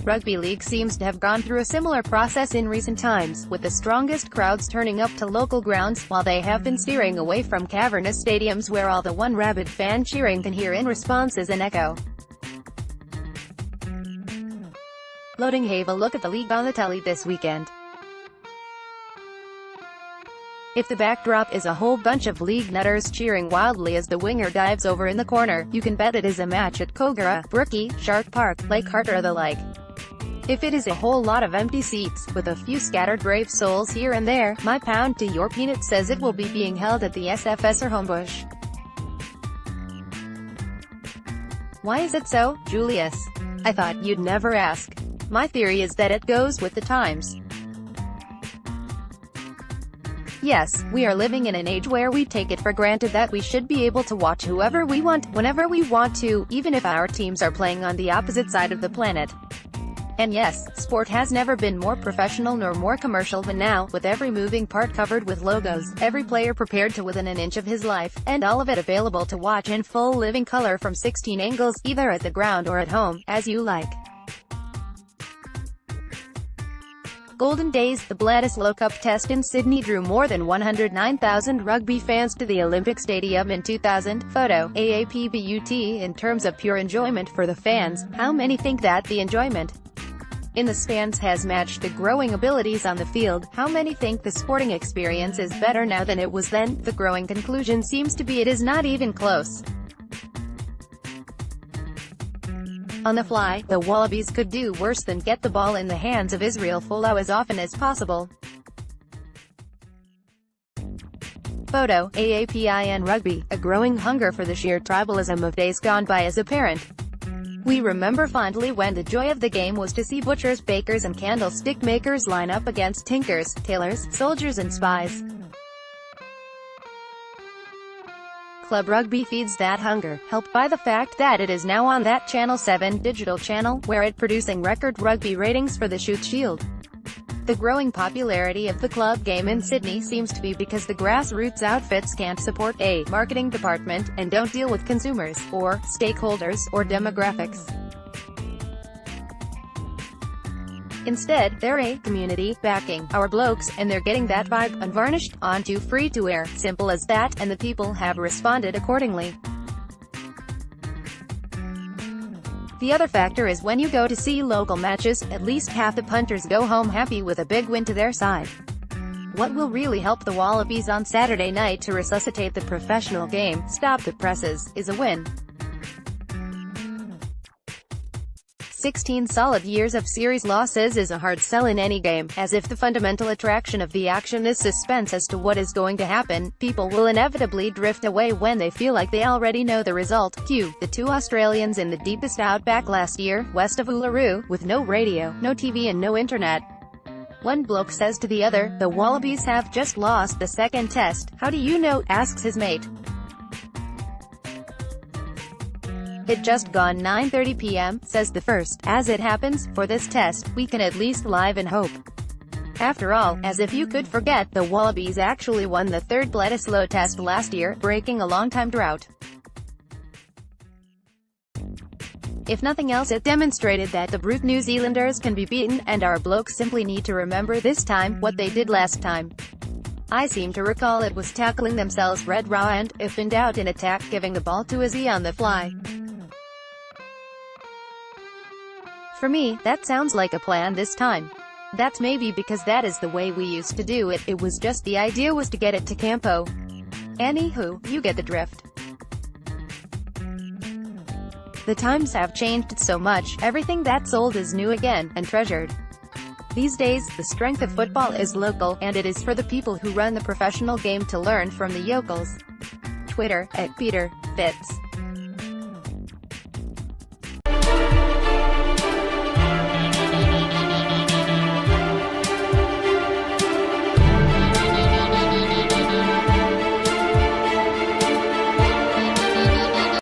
Rugby League seems to have gone through a similar process in recent times, with the strongest crowds turning up to local grounds, while they have been steering away from cavernous stadiums where all the one rabid fan cheering can hear in response is an echo. LoadingHave a look at the league on the telly this weekend. If the backdrop is a whole bunch of league nutters cheering wildly as the winger dives over in the corner, you can bet it is a match at Kogarah, Brookie, Shark Park, Leichhardt or the like. If it is a whole lot of empty seats, with a few scattered brave souls here and there, my pound to your peanut says it will be being held at the SFS or Homebush. Why is it so, Julius? I thought you'd never ask. My theory is that it goes with the times. Yes, we are living in an age where we take it for granted that we should be able to watch whoever we want, whenever we want to, even if our teams are playing on the opposite side of the planet. And yes, sport has never been more professional nor more commercial than now, with every moving part covered with logos, every player prepared to within an inch of his life, and all of it available to watch in full living color from 16 angles, either at the ground or at home, as you like. Golden days. The Bledisloe Cup test in Sydney drew more than 109,000 rugby fans to the Olympic Stadium in 2000. Photo, AAPBUT. In terms of pure enjoyment for the fans, how many think that the enjoyment in the stands has matched the growing abilities on the field? How many think the sporting experience is better now than it was then? The growing conclusion seems to be it is not even close. On the fly, the Wallabies could do worse than get the ball in the hands of Israel Folau as often as possible. Photo, AAPIN Rugby. A growing hunger for the sheer tribalism of days gone by is apparent. We remember fondly when the joy of the game was to see butchers, bakers and candlestick makers line up against tinkers, tailors, soldiers and spies. Club Rugby feeds that hunger, helped by the fact that it is now on that Channel 7 digital channel, where it producing record rugby ratings for the Shute Shield. The growing popularity of the club game in Sydney seems to be because the grassroots outfits can't support a marketing department, and don't deal with consumers, or stakeholders, or demographics. Instead, they're a community backing our blokes, and they're getting that vibe, unvarnished, onto free-to-air. Simple as that, and the people have responded accordingly. The other factor is when you go to see local matches, at least half the punters go home happy with a big win to their side. What will really help the Wallabies on Saturday night to resuscitate the professional game, stop the presses, is a win. 16 solid years of series losses is a hard sell in any game, as if the fundamental attraction of the action is suspense as to what is going to happen. People will inevitably drift away when they feel like they already know the result. Cue the two Australians in the deepest outback last year, west of Uluru, with no radio, no TV and no internet. One bloke says to the other, "The Wallabies have just lost the second test." "How do you know?" asks his mate. "It just gone 9:30 p.m, says the first. "As it happens, for this test, we can at least live in hope." After all, as if you could forget, the Wallabies actually won the third Bledisloe test last year, breaking a long-time drought. If nothing else, it demonstrated that the brute New Zealanders can be beaten, and our blokes simply need to remember this time what they did last time. I seem to recall it was tackling themselves red raw and, if in doubt in attack, giving the ball to Izzy on the fly. For me, that sounds like a plan this time. That's maybe because that is the way we used to do it. It was just the idea was to get it to Campo. Anywho, you get the drift. The times have changed so much, everything that's old is new again, and treasured. These days, the strength of football is local, and it is for the people who run the professional game to learn from the yokels. Twitter, @PeterFitz